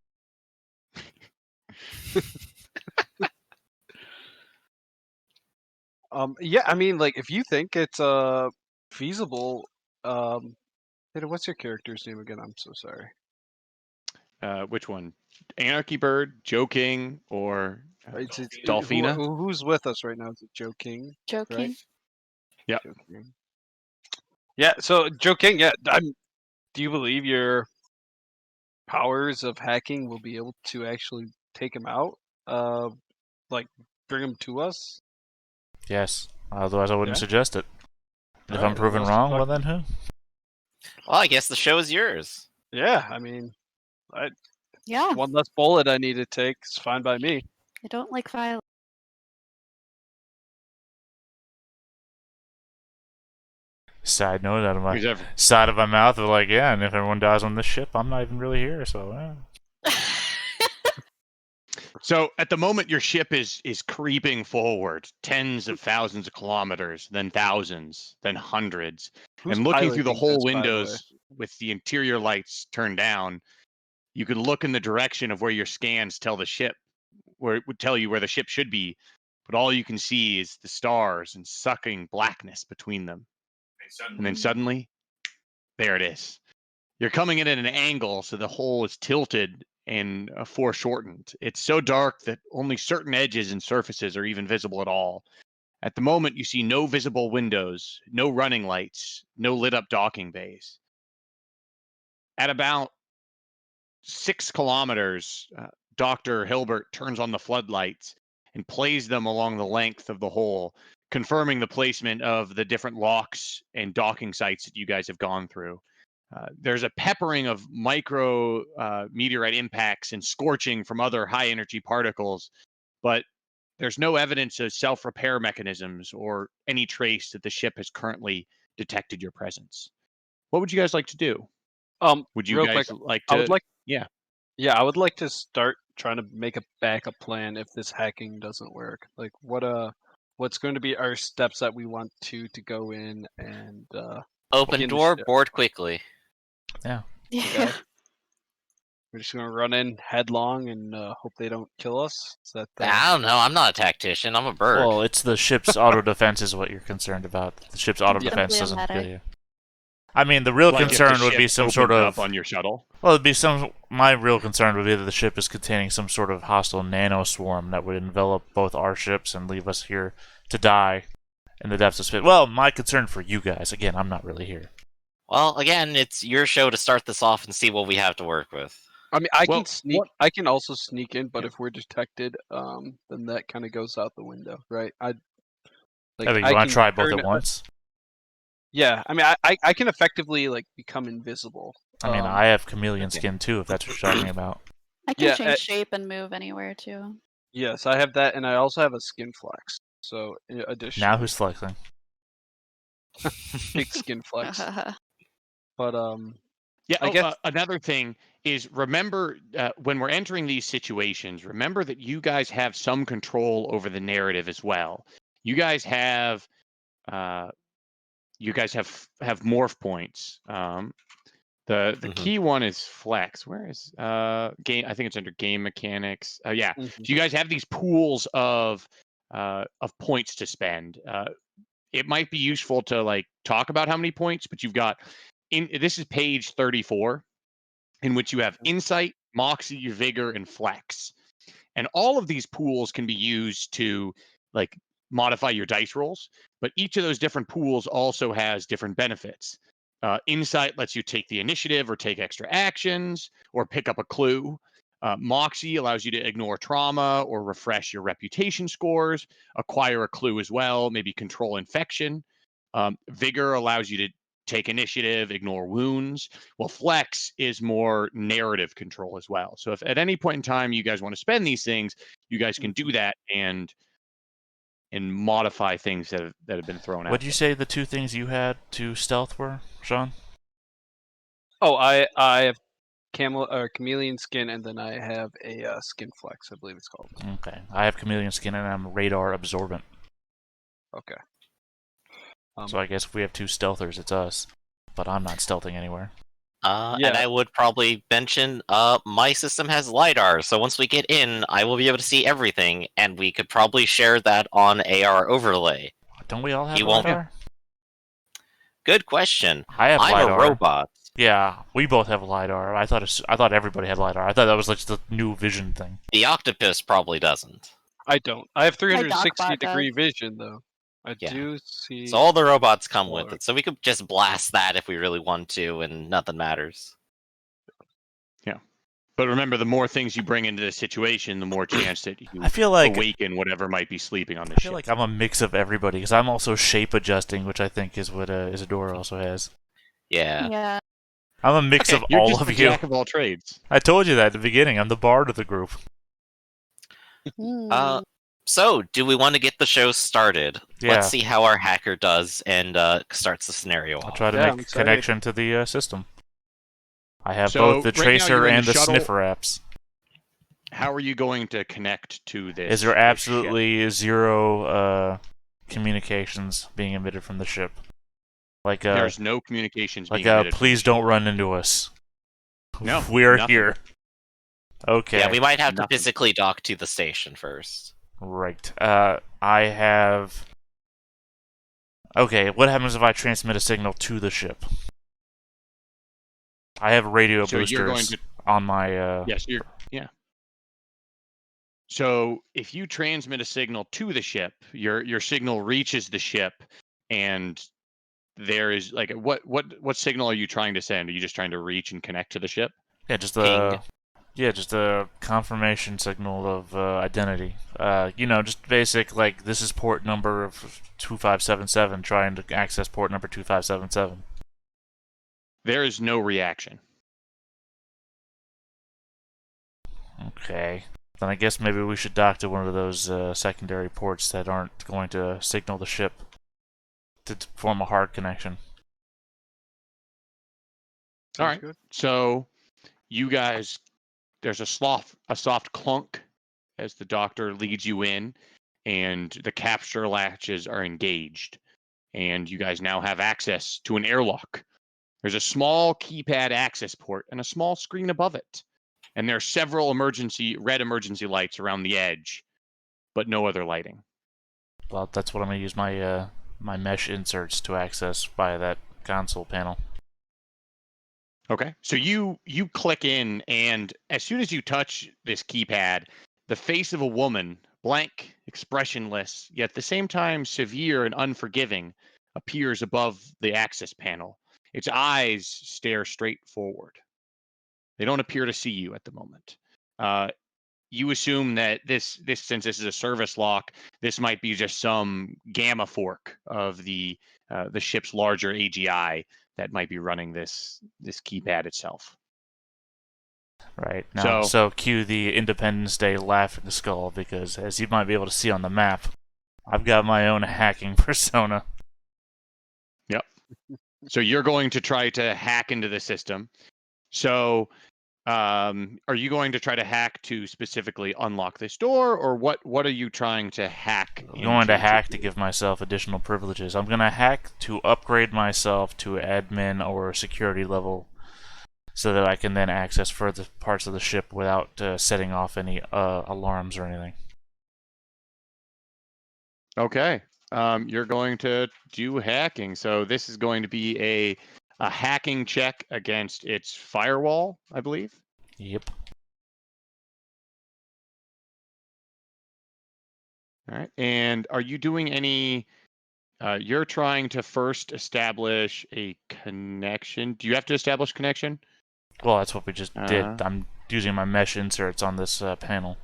Yeah, I mean, like, if you think it's feasible, Peter, what's your character's name again? I'm so sorry. Which one? Anarchy Bird, Joe King, or It's Dolphina? who's with us right now? Is it Joe King? Joking. Yeah. Joe King. Yeah. So Joe King, yeah. Do you believe your powers of hacking will be able to actually take him out? Like bring him to us? Yes. Otherwise, I wouldn't Yeah. suggest it. If I'm Alright, proven let's wrong, talk well then who? Well, I guess the show is yours. Yeah, I mean, Yeah. one less bullet I need to take is fine by me. I don't like violence. Side note out of my Who's ever- side of my mouth of like, yeah, and if everyone dies on this ship, I'm not even really here, so So at the moment, your ship is creeping forward, tens of thousands of kilometers, then thousands, then hundreds, Who's and looking through the piloting whole this, by the way? windows with the interior lights turned down. You can look in the direction of where your scans tell the ship, where it would tell you where the ship should be, but all you can see is the stars and sucking blackness between them. And then suddenly, there it is. You're coming in at an angle, so the hole is tilted and foreshortened. It's so dark that only certain edges and surfaces are even visible at all. At the moment, you see no visible windows, no running lights, no lit up docking bays. At about 6 kilometers, Dr. Hilbert turns on the floodlights and plays them along the length of the hole, confirming the placement of the different locks and docking sites that you guys have gone through. There's a peppering of micro meteorite impacts and scorching from other high energy particles, but there's no evidence of self repair mechanisms or any trace that the ship has currently detected your presence. What would you guys like to do? Would you Real guys quick, like I would to? like, Yeah. yeah, I would like to start trying to make a backup plan if this hacking doesn't work. Like, what's going to be our steps that we want to go in and Open begin the door, ship? board quickly. Yeah. Okay. We're just gonna run in headlong and hope they don't kill us. Is that I don't know. I'm not a tactician. I'm a bird. well, it's the ship's auto defense is what you're concerned about. The ship's auto Yeah. defense Simply doesn't kill automatic. you. I mean, the real Like if the concern would be ship some sort opens of up on your shuttle. well, it'd be some. My real concern would be that the ship is containing some sort of hostile nano swarm that would envelop both our ships and leave us here to die in the depths of space. Well, my concern for you guys, again, I'm not really here. Well, again, it's your show to start this off and see what we have to work with. I mean, I Well, can sneak. what- I can also sneak in, but Yeah. if we're detected, then that kind of goes out the window, right? I mean, you I want can to try both turn at it- once? Yeah, I mean, I can effectively like become invisible. I mean, I have chameleon okay. skin too, if that's what you're talking about. I can Yeah, change shape and move anywhere too. Yes, I have that, and I also have a skin flex. So, in addition, Now who's flexing? big skin flex. But Yeah. I guess- Another thing is remember when we're entering these situations, remember that you guys have some control over the narrative as well. You guys have morph points. The Mhm. key one is flex. Where is game? I think it's under game mechanics. Yeah. mhm. So you guys have these pools of points to spend. It might be useful to like talk about how many points, but you've got this is page 34, in which you have insight, moxie, vigor, and flex. And all of these pools can be used to like modify your dice rolls, but each of those different pools also has different benefits. Insight lets you take the initiative or take extra actions or pick up a clue. Moxie allows you to ignore trauma or refresh your reputation scores, acquire a clue as well, maybe control infection. Vigor allows you to take initiative, ignore wounds. Well, flex is more narrative control as well. So if at any point in time you guys want to spend these things, you guys can do that and and modify things that have been thrown out. What'd you say the two things you had to stealth were, Sean? Oh, I have chameleon skin, and then I have a skin flex, I believe it's called. Okay. I have chameleon skin and I'm radar absorbent. Okay. So I guess if we have two stealthers, it's us. But I'm not stealthing anywhere. Yeah. And I would probably mention, my system has LiDAR, so once we get in, I will be able to see everything, and we could probably share that on AR overlay. Don't we all have You won't- LiDAR? Good question. I have I'm LiDAR. a robot. Yeah, we both have LiDAR. I thought everybody had LiDAR. I thought that was like the new vision thing. The octopus probably doesn't. I don't. I have My 360 Dogbot degree vision, though. I Yeah. do see. So all the robots come with Or- it, so we could just blast that if we really want to, and nothing matters. But remember, the more things you bring into the situation, the more chance that you I feel like awaken whatever might be sleeping on the I ship. feel like I'm a mix of everybody because I'm also shape adjusting, which I think is what Isadora also has. Yeah. Yeah. I'm a mix Okay, of you're all just of the you. jack of all trades. I told you that at the beginning. I'm the bard of the group. So, do we want to get the show started? Yeah. Let's see how our hacker does and starts the scenario I'll off. try to Yeah, I'm make a excited. connection to the system. I have So, both the right now tracer you're in and the the shuttle. sniffer apps. How are you going to connect to this? Is there this ship? absolutely zero communications being emitted from the ship? Like There's no communications being like emitted from please the don't run into us. No, We're nothing. here. Okay. Yeah, we might have to Nothing. physically dock to the station first. Right. I have. Okay, what happens if I transmit a signal to the ship? I have radio So boosters you're going to on my. yes, yeah. So if you transmit a signal to the ship, your signal reaches the ship, and there is like what signal are you trying to send? Are you just trying to reach and connect to the ship? Yeah, just Ping. just a confirmation signal of identity. Just basic like this is port number of 2577 trying to access port number 2577. There is no reaction. Okay. Then I guess maybe we should dock to one of those secondary ports that aren't going to signal the ship to form a hard connection. All Sounds right. good. So you guys, there's a soft clunk as the doctor leads you in, and the capture latches are engaged, and you guys now have access to an airlock. There's a small keypad access port and a small screen above it, and there are several red emergency lights around the edge, but no other lighting. Well, that's what I'm going to use my my mesh inserts to access via that console panel. Okay. So you click in, and as soon as you touch this keypad, the face of a woman, blank, expressionless, yet at the same time severe and unforgiving, appears above the access panel. Its eyes stare straight forward. They don't appear to see you at the moment. You assume that this since this is a service lock, this might be just some gamma fork of the ship's larger AGI that might be running this keypad itself. Right. Now, So- so cue the Independence Day laughing skull, because as you might be able to see on the map, I've got my own hacking persona. So you're going to try to hack into the system. So are you going to try to hack to specifically unlock this door, or what are you trying to hack? I'm going to into hack to do? give myself additional privileges. I'm going to hack to upgrade myself to admin or security level so that I can then access further parts of the ship without setting off any alarms or anything. Okay. You're going to do hacking. So this is going to be a hacking check against its firewall, I believe. Yep. All right. And are you doing any? You're trying to first establish a connection. Do you have to establish connection? Well, that's what we just Uh-huh. did. I'm using my mesh inserts on this panel.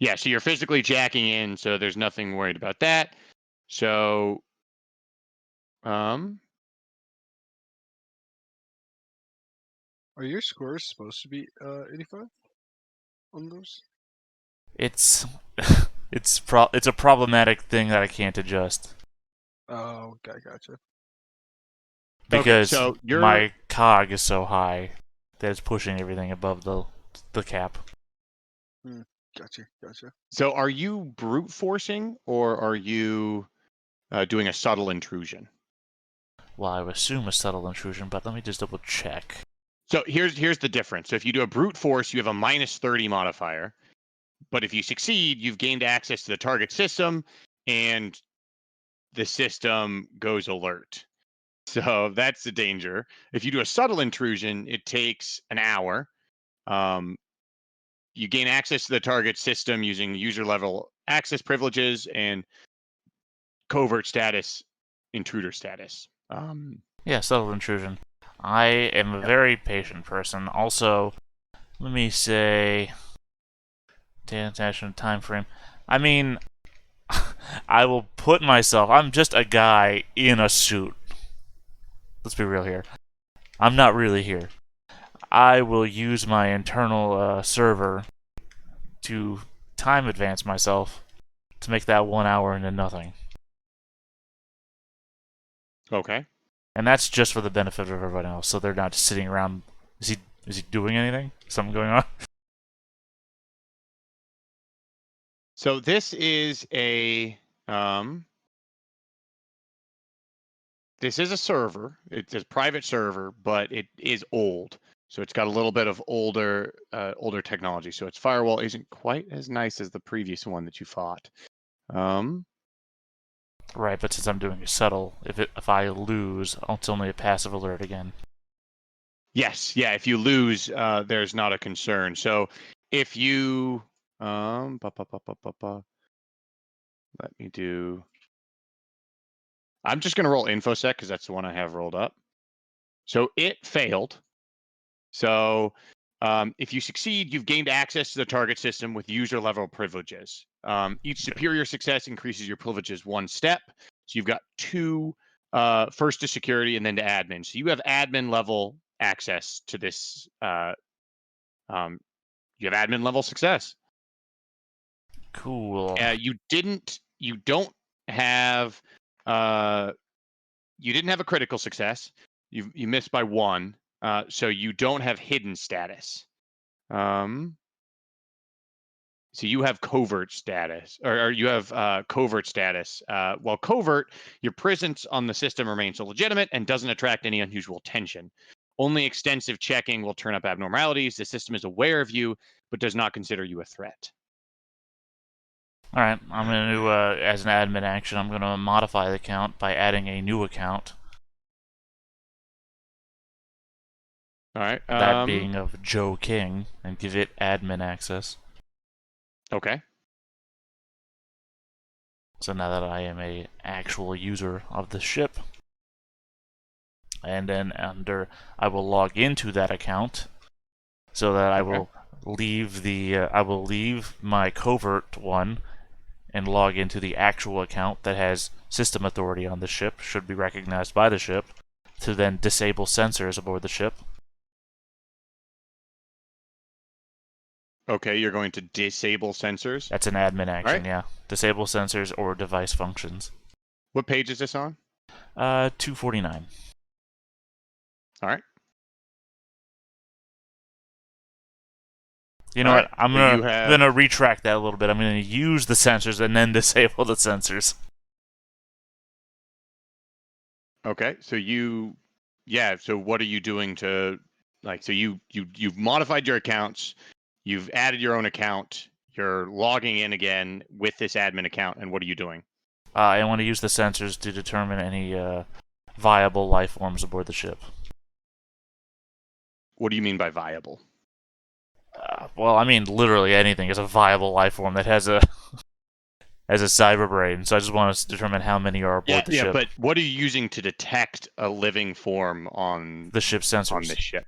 Yeah. So you're physically jacking in, so there's nothing worried about that. So, Are your scores supposed to be 85 on those? It's It's a problematic thing that I can't adjust Oh, okay, gotcha. because so my cog is so high that it's pushing everything above the cap. Gotcha. So are you brute forcing or are you doing a subtle intrusion? Well, I would assume a subtle intrusion, but let me just double check. So here's the difference. So if you do a brute force, you have a -30 modifier. But if you succeed, you've gained access to the target system and the system goes alert. So that's the danger. If you do a subtle intrusion, it takes an hour. You gain access to the target system using user level access privileges and covert status, intruder status. Yeah, subtle intrusion. I am a very patient person. Also, let me say, attention time frame. I mean, I will put myself. I'm just a guy in a suit. Let's be real here. I'm not really here. I will use my internal server to time advance myself to make that 1 hour into nothing. Okay. And that's just for the benefit of everyone else, so they're not just sitting around. Is he doing anything? Something going on? So this is a server. It's a private server, but it is old. So it's got a little bit of older technology. So its firewall isn't quite as nice as the previous one that you fought. Right, but since I'm doing a subtle, if I lose, it's only a passive alert again. Yes, yeah. If you lose, there's not a concern. So if you let me do. I'm just going to roll infosec because that's the one I have rolled up. So it failed. So if you succeed, you've gained access to the target system with user level privileges. Each superior success increases your privileges 1 step. So you've got 2, first to security and then to admin. So you have admin level access to this. You have admin level success. Cool. You don't have a critical success. You missed by 1. So you don't have hidden status. So you have covert status, or you have covert status. While covert, your presence on the system remains legitimate and doesn't attract any unusual attention. Only extensive checking will turn up abnormalities. The system is aware of you, but does not consider you a threat. All right, I'm going to, as an admin action, I'm going to modify the account by adding a new account. All right. That being of Joe King, and give it admin access. Okay. So now that I am a actual user of the ship, and then I will log into that account, so that I will leave my covert one and log into the actual account that has system authority on the ship, should be recognized by the ship, to then disable sensors aboard the ship. Okay, you're going to disable sensors. That's an admin action, right. yeah. Disable sensors or device functions. What page is this on? 249. All right. You know All what? right, I'm so gonna retract that a little bit. I'm gonna use the sensors and then disable the sensors. Okay, so so what are you doing to, like, so you've modified your accounts, you've added your own account, you're logging in again with this admin account, and what are you doing? I want to use the sensors to determine any viable life forms aboard the ship. What do you mean by viable? Well, I mean literally anything is a viable life form that has a cyber brain. So I just want to determine how many are aboard the ship. Yeah, but what are you using to detect a living form on the ship's sensors. on this ship?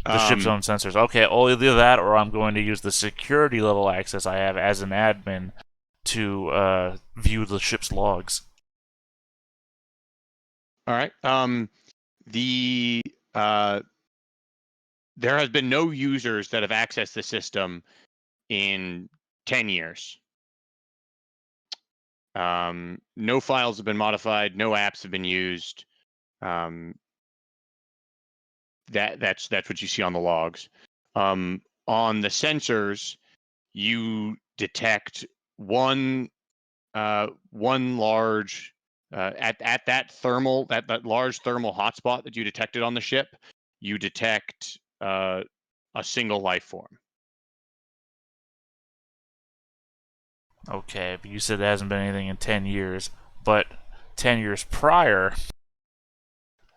The ship's own sensors. Okay, either that or I'm going to use the security level access I have as an admin to view the ship's logs. All right. There has been no users that have accessed the system in 10 years. No files have been modified. No apps have been used. That's what you see on the logs. On the sensors, you detect one large at that large thermal hotspot that you detected on the ship. You detect a single life form. Okay, but you said there hasn't been anything in 10 years. But 10 years prior,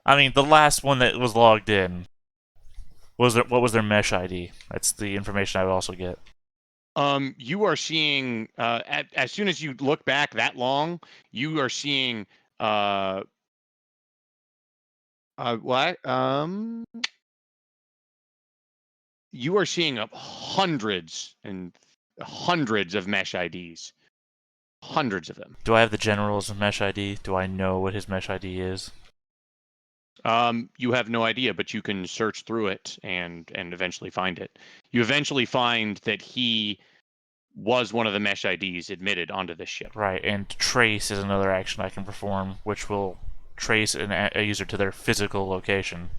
I mean, the last one that was logged in, what was their mesh ID? That's the information I would also get. You are seeing as soon as you look back that long, you are seeing what? You are seeing hundreds and hundreds of mesh IDs. Hundreds of them. Do I have the general's mesh ID? Do I know what his mesh ID is? You have no idea, but you can search through it and eventually find it. You eventually find that he was one of the mesh IDs admitted onto this ship. Right, and trace is another action I can perform, which will trace a user to their physical location.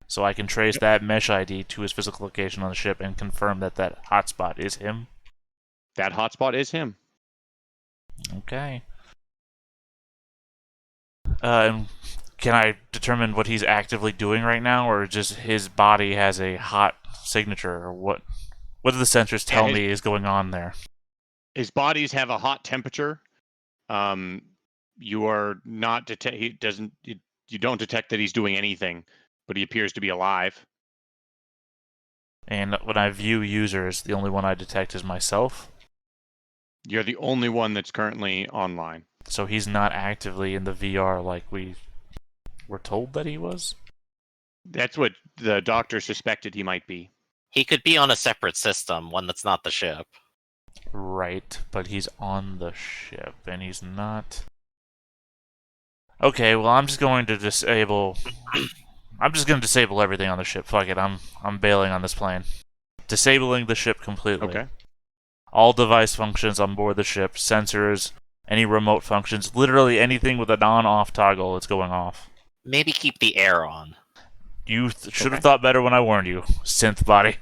So I can trace that mesh ID to his physical location on the ship and confirm that that hotspot is him. That hotspot is him. Okay. And can I determine what he's actively doing right now, or just his body has a hot signature, or what? What do the sensors tell me is going on there? His bodies have a hot temperature. You are not detect. He doesn't. You don't detect that he's doing anything, but he appears to be alive. And when I view users, the only one I detect is myself. You're the only one that's currently online. So he's not actively in the VR like we were told that he was? That's what the doctor suspected he might be. He could be on a separate system, one that's not the ship. Right, but he's on the ship, and he's not... Okay, well, I'm just going to disable... I'm just going to disable everything on the ship. Fuck it, I'm bailing on this plane. Disabling the ship completely. Okay. All device functions on board the ship, sensors, any remote functions, literally anything with a non-off toggle is going off. Maybe keep the air on. You should have thought better when I warned you, synth body.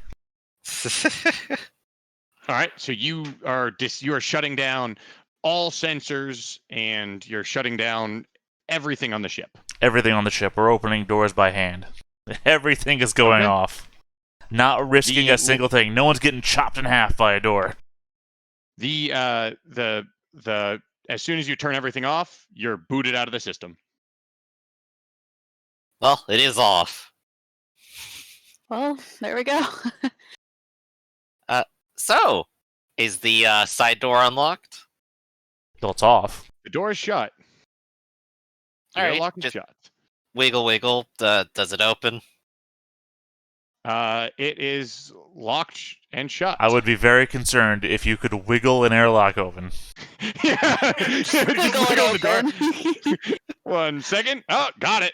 All right, so you are shutting down all sensors and you're shutting down everything on the ship. Everything on the ship. We're opening doors by hand. Everything is going off. Not risking a single thing. No one's getting chopped in half by a door. As soon as you turn everything off, you're booted out of the system. Well, it is off. Well, there we go. So, is the side door unlocked? Well, it's off. The door is shut. All right, locked and just shut. wiggle, wiggle. Does it open? It is locked and shut. I would be very concerned if you could wiggle an airlock open. Yeah. Wiggle it open. 1 second. Oh, got it.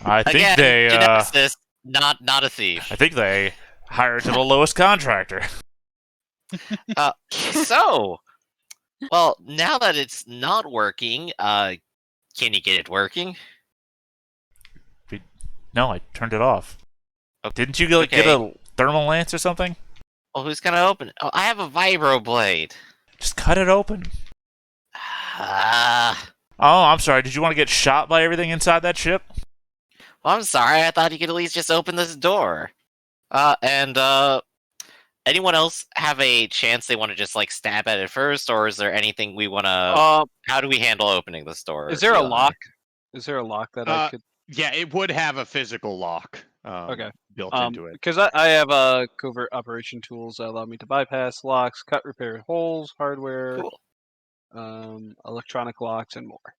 I think Again, they geneticist, not a thief. I think they hired to the lowest contractor. So, well, now that it's not working, can you get it working? No, I turned it off. Okay. Didn't you get a thermal lance or something? Well, who's gonna open it? Oh, I have a vibroblade. Just cut it open. Ah. Oh, I'm sorry. Did you want to get shot by everything inside that ship? Well, I'm sorry. I thought you could at least just open this door. Anyone else have a chance they want to just like stab at it first, or is there anything we want to? How do we handle opening this door? Is there a lock? Is there a lock that I could? Yeah, it would have a physical lock. Built into it. Because I have covert operation tools that allow me to bypass locks, cut, repair holes, hardware, electronic locks, and more.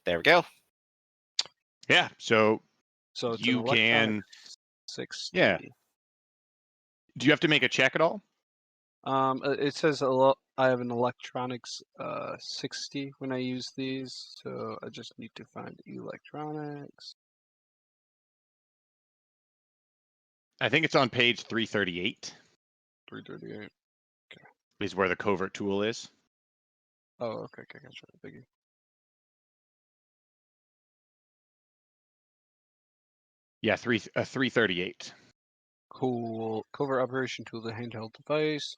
There we go. Yeah, so it's you can 60. Yeah. Do you have to make a check at all? It says I have an electronics 60 when I use these, so I just need to find electronics. I think it's on page 338. 338. Okay. Is where the covert tool is. Oh, okay, gotcha. Thank you. Yeah, 338. Cool. Covert operation tool, the handheld device.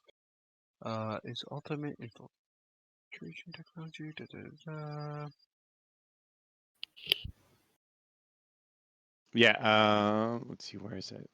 Is ultimate infiltration technology. Yeah. Let's see, where is it?